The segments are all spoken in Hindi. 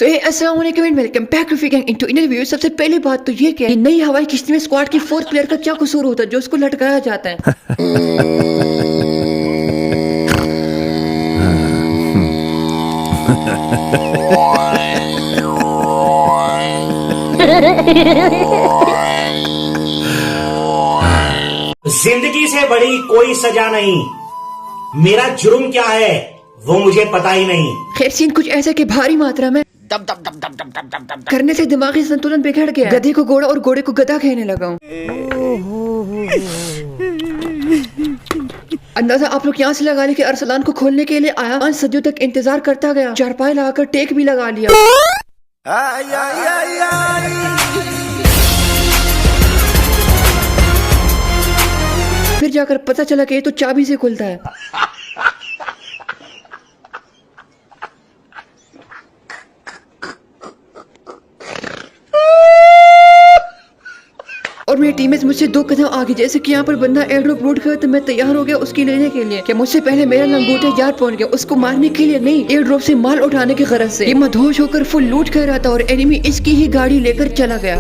तो अस्सलाम वालेकुम and welcome back to figuring into inner view. सबसे पहली बात तो ये कि नई हवाई किश्ती में स्क्वाड की फोर्थ प्लेयर का क्या कसूर होता है जो उसको लटकाया जाता है। जिंदगी से बड़ी कोई सजा नहीं, मेरा जुर्म क्या है वो मुझे पता ही नहीं। खैर सीन कुछ ऐसा कि भारी मात्रा में दब दब दब दब दब दब दब दब करने से दिमागी संतुलन बिगड़ गया। गधे को घोड़ा और घोड़े को गधा कहने लगा हूँ। अंदाजा आप लोग यहाँ से लगा ले कि अरसलान को खोलने के लिए आया 5 सदियों तक इंतजार करता गया, चारपाई लगाकर टेक भी लगा लिया। फिर जाकर पता चला कि ये तो चाबी से खुलता है। और मेरी टीम मुझसे 2 कदम आगे, जैसे कि यहाँ पर बंदा एयर ड्रॉप लूट कर तो मैं तैयार हो गया उसकी लेने के लिए। कि मुझसे पहले मेरा लंगोटा यार पहुंच गया, उसको मारने के लिए नहीं, एयर ड्रॉप से माल उठाने की गरज से। ये मदहोश होकर फुल लूट कर रहा था और एनिमी इसकी ही गाड़ी लेकर चला गया।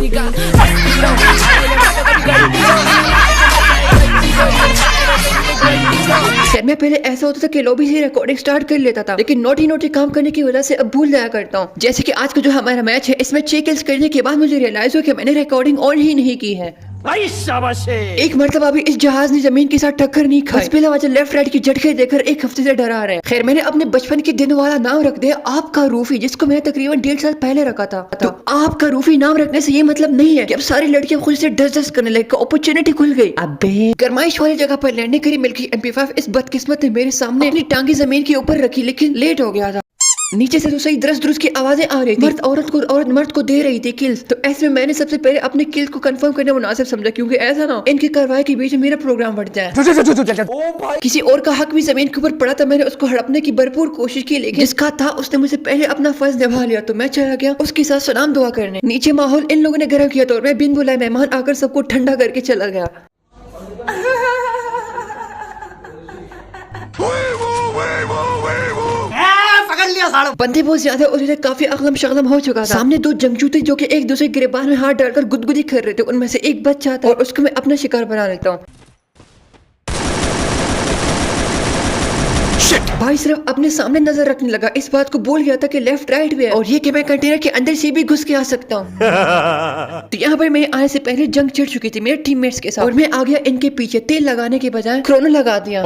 मैं पहले ऐसा होता था कि लॉबी से रिकॉर्डिंग स्टार्ट कर लेता था, लेकिन नोटी काम करने की वजह से अब भूल जाया करता हूँ। जैसे कि आज का जो हमारा मैच है, इसमें 6 किल्स करने के बाद मुझे रियलाइज हुआ कि मैंने रिकॉर्डिंग ऑन ही नहीं की है। एक मरतबा भी इस जहाज ने जमीन के साथ टक्कर नहीं खाई। पहला वजह लेफ्ट राइट की झटके देकर 1 हफ्ते से डरा रहे हैं। खैर मैंने अपने बचपन के दिन वाला नाम रख दिया आपका रूफी, जिसको मैंने तकरीबन 1.5 साल पहले रखा था। तो आपका रूफी नाम रखने से ये मतलब नहीं है कि अब सारी लड़कियां खुद से डस करने लगी, अपॉर्चुनिटी खुल गई। अबे गरमाइश वाली जगह पर लैंडिंग करी मिल्की MP5। इस बदकिस्मत ने मेरे सामने अपनी टांगी जमीन के ऊपर रखी, लेकिन लेट हो गया था। नीचे से तो सही दुरुस्त की आवाजें आ रही थी। मर्द औरत को और मर्द को दे रही थी किल्स। तो ऐसे में मैंने सबसे पहले अपने किल्स को कंफर्म करना मुनासिब समझा, क्योंकि ऐसा ना इनकी कार्रवाई के बीच में मेरा प्रोग्राम बढ़ जाए। किसी और का हक भी जमीन के ऊपर पड़ा था, मैंने उसको हड़पने की भरपूर कोशिश की, लेकिन जिसका था उसने मुझसे पहले अपना फर्ज निभा लिया। तो मैं चला गया उसके साथ सलाम दुआ करने। नीचे माहौल इन लोगों ने गर्म किया और मैं बिन बुलाए मेहमान आकर सबको ठंडा करके चला गया। बंदे बहुत ज्यादा और इधर काफी अगलम शगलम हो चुका था। सामने 2 जंगजू थे जो कि एक दूसरे गिरबान में हाथ डालकर गुदगुदी कर रहे थे। उनमें से एक बच जाता है और उसको मैं अपना शिकार बना लेता हूँ। भाई सिर्फ अपने सामने नजर रखने लगा, इस बात को भूल गया था कि लेफ्ट राइट भी है और ये कि मैं कंटेनर के अंदर से भी घुस के आ सकता हूँ। तो यहाँ पर मेरे आने से पहले जंग छिड़ चुकी थी मेरे टीममेट्स के साथ और मैं आ गया इनके पीछे। तेल लगाने के बजाय क्रोनो लगा दिया।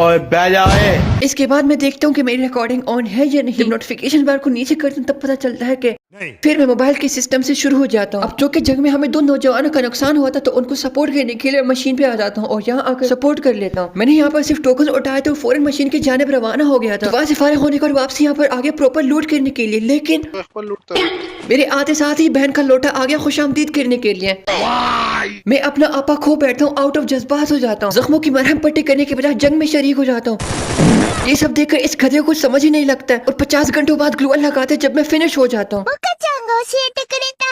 इसके बाद मैं देखता हूँ कि मेरी रिकॉर्डिंग ऑन है या नहीं। जब नोटिफिकेशन बार को नीचे करता हूँ तब पता चलता है कि फिर मैं मोबाइल के सिस्टम से शुरू हो जाता हूँ। अब चूंकि जंग में हमें 2 नौजवानों का नुकसान हुआ था, तो उनको सपोर्ट करने के लिए मशीन पे आ जाता हूँ और यहाँ आकर सपोर्ट कर लेता हूँ। मैंने यहाँ पर सिर्फ टोकन उठाए थे, फौरन मशीन की जानिब रवाना हो गया था। वहाँ से फारिग होने के बाद वापसी यहाँ पर आगे प्रॉपर लूट करने के लिए, लेकिन मेरे आते साथ ही बहन का लोटा आ गया खुशामदीद करने के लिए। मैं अपना आपा खो बैठता हूँ, आउट ऑफ जज्बात हो जाता हूँ। जख्मों की मरहम पट्टी करने के बजाय जंग में शरीक हो जाता हूँ। ये सब देखकर इस गधे को कुछ समझ ही नहीं लगता है और 50 घंटों बाद ग्लूअल लगाते जब मैं फिनिश हो जाता हूँ।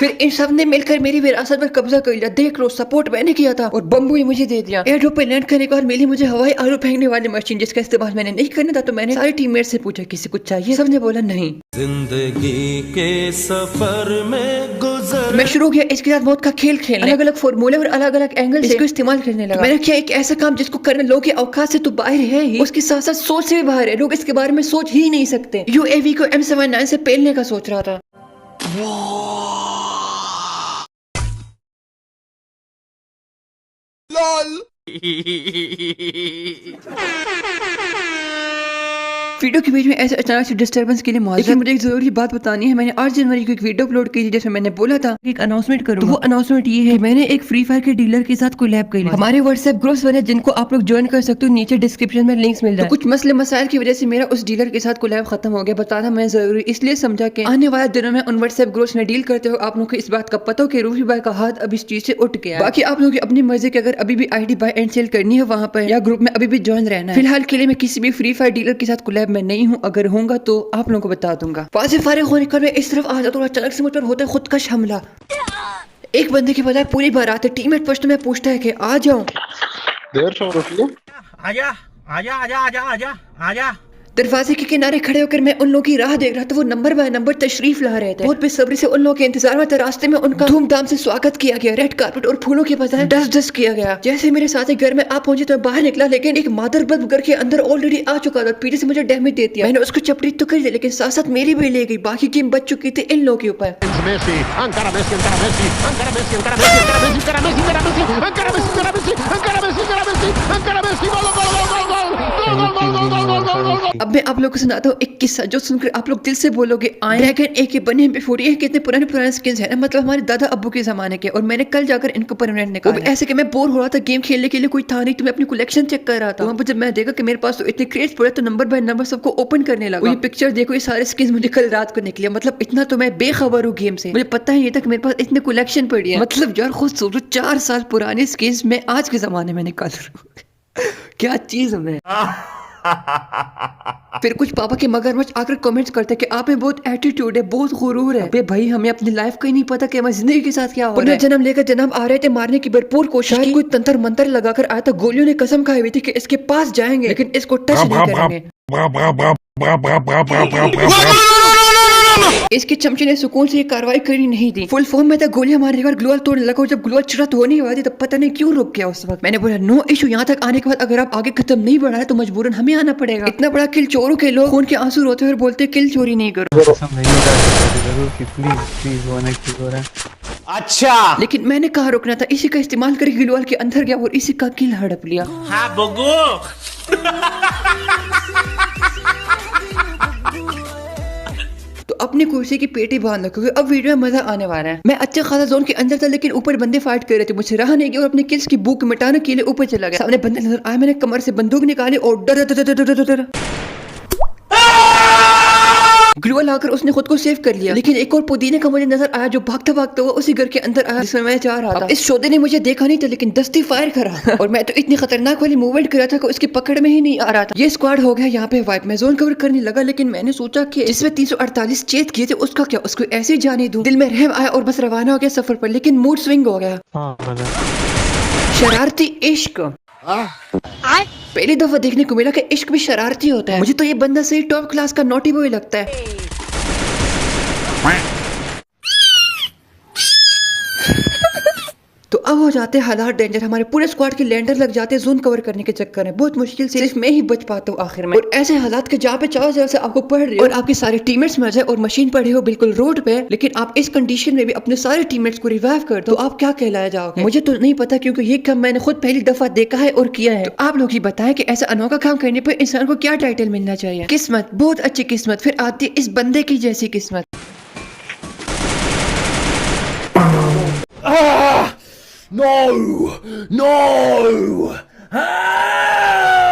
फिर इन सब ने मिलकर मेरी विरासत पर कब्जा कर लिया। देख लो, सपोर्ट मैंने किया था और बम्बू ही मुझे दे दिया। एयर ड्रॉप पे लैंड करने के बाद मिली मुझे हवाई आलू फेंकने वाली मशीन, जिसका इस्तेमाल मैंने नहीं करना था। तो मैंने सारे टीममेट से पूछा किसी कुछ चाहिए, सबने बोला नहीं। जिंदगी के सफर में गुजर मैं शुरू किया इसके साथ मौत का खेल खेलने, अलग अलग फॉर्मूले और अलग अलग एंगल इसको इस्तेमाल करने लगा। मैंने किया एक ऐसा काम जिसको करने लोगों के औकात से तो बाहर है ही, उसके साथ साथ सोच से भी बाहर है। लोग इसके बारे में सोच ही नहीं सकते। UAV को M79 से पेलने का सोच रहा था। वीडियो के बीच में ऐसे अचानक से डिस्टर्बेंस के लिए माजरत। मुझे एक जरूरी बात बतानी है। मैंने 8 जनवरी को एक वीडियो अपलोड की थी, जैसे मैंने बोला था एक अनाउंसमेंट करूंगा। तो वो अनाउंसमेंट ये है, मैंने एक फ्री फायर के डीलर के साथ कोलैब करी। हमारे व्हाट्सएप ग्रुप्स बने जिनको आप लोग ज्वाइन कर सकते हो, नीचे डिस्क्रिप्शन में लिंक्स मिल जाए। तो कुछ मसले मसाइल की वजह से मेरा उस डीलर के साथ कोलैब खत्म हो गया। बताना मैं जरूरी इसलिए समझा कि आने वाले दिनों में उन व्हाट्सएप ग्रुप्स में डील करते हो आप लोग को इस बात का पता हो कि रूफी भाई का हाथ अब इस चीज से उठ गया। बाकी आप लोग की अपनी मर्जी की अगर अभी भी ID बाय एंड सेल करनी है वहाँ पर या ग्रुप में अभी भी ज्वाइन रहना है। फिलहाल के लिए मैं किसी भी फ्री फायर डीलर के साथ कोलैब में नहीं हूँ, अगर होगा तो आप लोगों को बता दूंगा। वहाँ से फारिग होने पर मैं इस तरफ आ जाता हूँ, अचानक से मुझ पर होता है खुदकश हमला। एक बंदे के बजाय पूरी बारात है। टीममेट फर्स्ट में पूछता है कि आ जाऊं। आजा आजा आजा आजा आजा आजा। दरवाजे के किनारे खड़े होकर मैं उन लोगों की राह देख रहा था। वो नंबर बाय नंबर तशरीफ ला रहे थे। बहुत बेसब्री से उन लोगों के इंतजार में था। रास्ते में उनका धूमधाम से स्वागत किया गया। रेड कारपेट और फूलों के बजाय डस्ट किया गया। जैसे मेरे साथी घर में आप पहुंचे तो बाहर निकला, लेकिन एक मादर बल्ब घर के अंदर ऑलरेडी आ चुका था। पीछे से मुझे डैमेज दे दिया। मैंने उसको चपड़ी तो कर दी, लेकिन साथ साथ मेरी भी ले गई। बाकी गेम बच चुकी थी इन लोगों के ऊपर। Messi, encara Messi, encara Messi, encara Messi, encara Messi, encara Messi, encara Messi, encara Messi, encara Messi, encara Messi, encara Messi, encara Messi, encara Messi, gol, gol, gol, gol, gol, gol, gol, gol, gol, gol, gol, gol. अब मैं आप लोगों को सुनाता हूँ एक किस्सा जो सुनकर आप लोग दिल से बोलोगे ड्रैगन ए के बने MP40 कितने पुराने पुराने स्किन्स हैं ना, मतलब हमारे दादा अब्बू के जमाने के। और मैंने कल जाकर इनको परमानेंट निकाला। ऐसे कि मैं बोर हो रहा था, गेम खेलने के लिए कोई था नहीं, तो मैं अपनी कलेक्शन चेक कर रहा था। वहाँ पर जब मैं देखा कि मेरे पास तो इतने क्रेट्स पड़े, तो नंबर बाय नंबर सबको ओपन करने लगा। ये पिक्चर देखो, ये सारे स्किन्स मुझे कल रात को निकले। मतलब इतना तो मैं बेखबर हूँ गेम से, मुझे पता ही नहीं था कि मेरे पास इतने कलेक्शन पड़ी है। मतलब यार खुद सोचो 4 साल पुरानी स्किन्स मैं आज के जमाने में निकाल रहा हूँ। क्या चीज है। फिर कुछ पापा के मगरमच्छ आकर कमेंट्स करते कि आप में बहुत एटीट्यूड है, बहुत गुरूर है। अबे भाई, हमें अपनी लाइफ का ही नहीं पता कि हमारी जिंदगी के साथ क्या हो रहा है। जन्म लेकर जनाब आ रहे थे, मारने की भरपूर कोशिश की। कोई तंत्र मंत्र लगाकर आया था। गोलियों ने कसम खाई हुई थी कि इसके पास जाएंगे, लेकिन इसको टच नहीं करेंगे। इसके चमचे ने सुकून से ये कार्रवाई करी नहीं दी। फुल फॉर्म में था, गोलियां मारने के बाद ग्लोअल तोड़ने लगा। जब ग्लोअल चुरत होने वाली तब पता नहीं क्यों रुक गया उस वक्त। मैंने बोला नो इशू, यहाँ तक आने के बाद अगर आप आगे खत्म नहीं बढ़ा है तो मजबूरन हमें आना पड़ेगा। इतना बड़ा किल चोरों के लोग खून के आंसू रोते हुए बोलते किल चोरी नहीं करो। अच्छा, लेकिन मैंने कहा रुकना था। इसी का इस्तेमाल करके ग्लोअल के अंदर गया और इसी का किल हड़प लिया। हाँ बगू। तो अपनी कुर्सी की पेटी बांध रखोगे। अब वीडियो में मजा आने वाला है। मैं अच्छा खासा जोन के अंदर था, लेकिन ऊपर बंदे फाइट कर रहे थे। मुझे रहा नहीं गया और अपने किल्स की भूख मिटाने के लिए ऊपर चला गया। सामने बंदे नजर आए, मैंने कमर से बंदूक निकाली और डर ग्लूअल आकर उसने खुद को सेव कर लिया। लेकिन एक और पुदीने का मुझे नजर आया जो भागता भागता हुआ उसी घर के अंदर आया जिसमें मैं जा रहा था। इस शोधे ने मुझे देखा नहीं था, लेकिन दस्ती फायर करा और मैं तो इतनी खतरनाक वाली मूवमेंट कर रहा था कि उसकी पकड़ में ही नहीं आ रहा था। ये स्क्वाड हो गया यहाँ पे वाइप। मैं जोन कवर करने लगा, लेकिन मैंने सोचा कि जिसमें 348 चेत किए थे उसका क्या, उसको ऐसे ही जाने दूं। दिल में रहम आया और बस रवाना हो गया सफर पर। लेकिन मूड स्विंग हो गया। शरारती इश्क पहली दफा देखने को मिला कि इश्क भी शरारती होता है। मुझे तो ये बंदा सही टॉप क्लास का नॉटी बॉय लगता है। तो अब हो जाते हैं हालात डेंजर। हमारे पूरे स्क्वाड के लैंडर लग जाते हैं जोन कवर करने के चक्कर में। बहुत मुश्किल से सिर्फ मैं ही बच पाता हूँ आखिर में। और ऐसे हालात के जहाँ पे चारों तरफ से आपको पढ़ रहे हो और आपके सारे टीममेट्स मर जाए और मशीन पड़े हो बिल्कुल रोड पे, लेकिन आप इस कंडीशन में भी अपने सारे टीममेट्स को रिवाइव कर दो, तो आप क्या कहलाया जाओगे? मुझे तो नहीं पता, क्योंकि ये काम मैंने खुद पहली दफा देखा है और किया है। तो आप लोग ही बताएं कि ऐसा अनोखा काम करने पर इंसान को क्या टाइटल मिलना चाहिए? किस्मत, बहुत अच्छी किस्मत। फिर आती है इस बंदे की जैसी किस्मत। नो।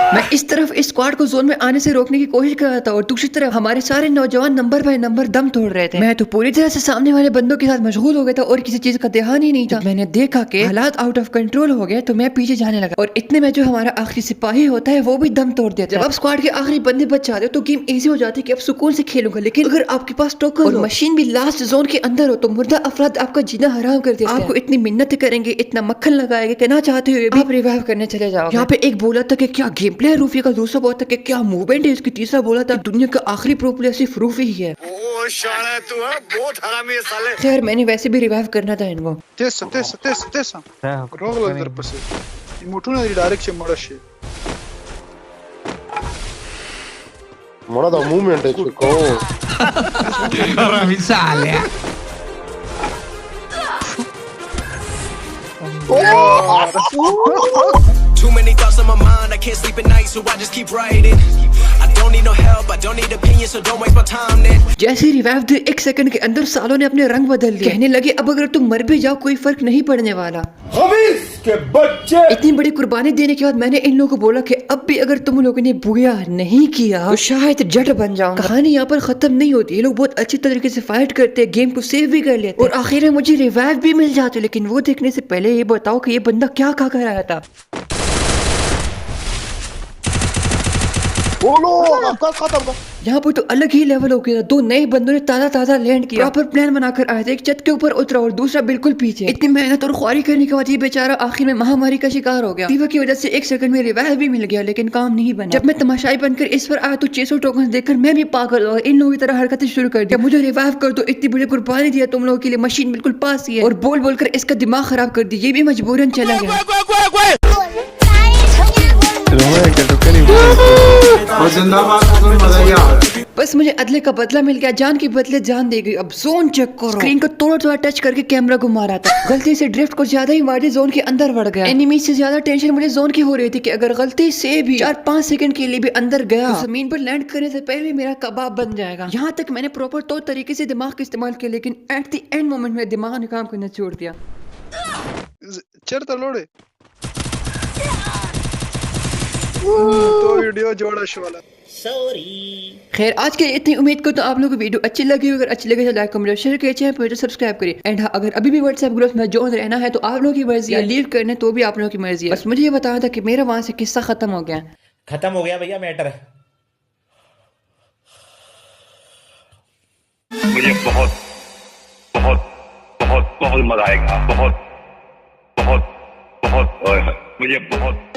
मैं इस तरफ इस स्क्वाड को जोन में आने से रोकने की कोशिश कर रहा था और दूसरी तरफ हमारे सारे नौजवान नंबर बाय नंबर दम तोड़ रहे थे। मैं तो पूरी तरह से सामने वाले बंदों के साथ मशगूल हो गया था और किसी चीज का ध्यान ही नहीं था। मैंने देखा कि हालात आउट ऑफ कंट्रोल हो गए तो मैं पीछे जाने लगा और इतने में जो हमारा आखिरी सिपाही होता है वो भी दम तोड़ देता है। जब आप स्क्वाड के आखिरी बंदे बच जाते हो तो गेम इजी हो जाती है कि अब सुकून से खेलूंगा। लेकिन अगर आपके पास टोकन और मशीन भी लास्ट जोन के अंदर हो तो मुर्दा अफराद आपका जीना हराम कर देते हैं। आपको इतनी मिन्नत करेंगे, इतना मक्खन लगाएंगे कि ना चाहते हुए आप रिवाइव करने चले जाओ। यहाँ पे एक बोला था कि क्या गेम प्ले है रूफी का, दूसरा बोला था कि क्या मूवमेंट है इसकी, तीसरा बोला था दुनिया का आखिरी प्रो प्लेयर सिर्फ रूफी ही है। ओ शाला तू है बहुत हरामी है साले। खैर मैंने वैसे भी रिवाइव करना था इनको। Tesa. Rogo dar pase. I mutuna di direct mora shi. Mora da movement è ciò. Ora mi sale. Too many thoughts on my mind, I can't sleep at night, so I just keep writing. I don't need no help, I don't need opinions, so don't waste my time then. जैसे रिवाइव दिए 1 सेकंड के अंदर सालों ने अपने रंग बदल लिए। कहने लगे अब अगर तुम मर भी जाओ कोई फर्क नहीं पड़ने वाला। के बच्चे। इतनी बड़ी कुर्बानी देने के बाद मैंने इन लोगों को बोला कि अब भी अगर तुम लोगों ने बुरा नहीं किया तो शायद जट बन जाऊं। कहानी यहाँ पर खत्म नहीं होती। ये लोग बहुत अच्छी तरीके से फाइट करते हैं, गेम को सेव भी कर लेते हैं और आखिर में मुझे रिवाइव भी मिल जाते। लेकिन वो देखने से पहले ये बताओ कि ये बंदा क्या खा कर आया था। बोलो आपका खत्म था। यहाँ पर तो अलग ही लेवल हो गया। दो नए बंदों ने ताजा लैंड किया, प्रॉपर प्लान बनाकर आए थे। एक छत के ऊपर उतरा और दूसरा बिल्कुल पीछे। इतनी मेहनत और ख्वारी करने के बाद ये बेचारा आखिर में महामारी का शिकार हो गया। फीवर की वजह से 1 सेकंड में रिवाइव भी मिल गया, लेकिन काम नहीं बना। जब मैं तमाशाई बनकर इस पर आया तो 600 टोकन देखकर मैं भी पागल और इन लोगों की तरह हरकतें शुरू कर दी। मुझे रिवाइव कर दो, इतनी बड़ी कुर्बानी दिया तुम लोगों के लिए, मशीन बिल्कुल पास ही है। और बोल कर इसका दिमाग खराब कर दी। ये भी मजबूरन चला गया। बस मुझे अदले का बदला मिल गया, जान के बदले जान दे गई। अब जोन चेक करो। स्क्रीन को थोड़ा टच करके कैमरा घुमा रहा था। गलती से ड्रिफ्ट को ज्यादा ही मार दी, जोन के अंदर बढ़ गया। एनिमी से ज्यादा टेंशन मुझे जोन की हो रही थी कि अगर गलती से भी 4-5 सेकंड के लिए भी अंदर गया तो जमीन पर लैंड करने से पहले मेरा कबाब बन जाएगा। यहाँ तक मैंने प्रॉपर तौर तरीके से दिमाग का इस्तेमाल किया, लेकिन एट द एंड मोमेंट में दिमाग ने काम करना छोड़ दिया। चढ़ता लोड़े तो वीडियो जोड़ा शो वाला। खैर आज के इतनी उम्मीद को तो आप लोगों को वीडियो अच्छी लगी। अगर अच्छी लगे तो लाइक कमेंट शेयर करिए, चैनल पर सब्सक्राइब करिए। एंड हाँ, अगर अभी भी व्हाट्सएप ग्रुप में ज्वाइन रहना है तो आप लोगों की मर्जी है, लीव करने तो भी आप लोगों की मर्जी है। बस मुझे ये बताया था कि मेरा वहां से किस्सा खत्म हो गया। खत्म हो गया भैया मैटर। मुझे बहुत मजा आएगा। बहुत मुझे बहुत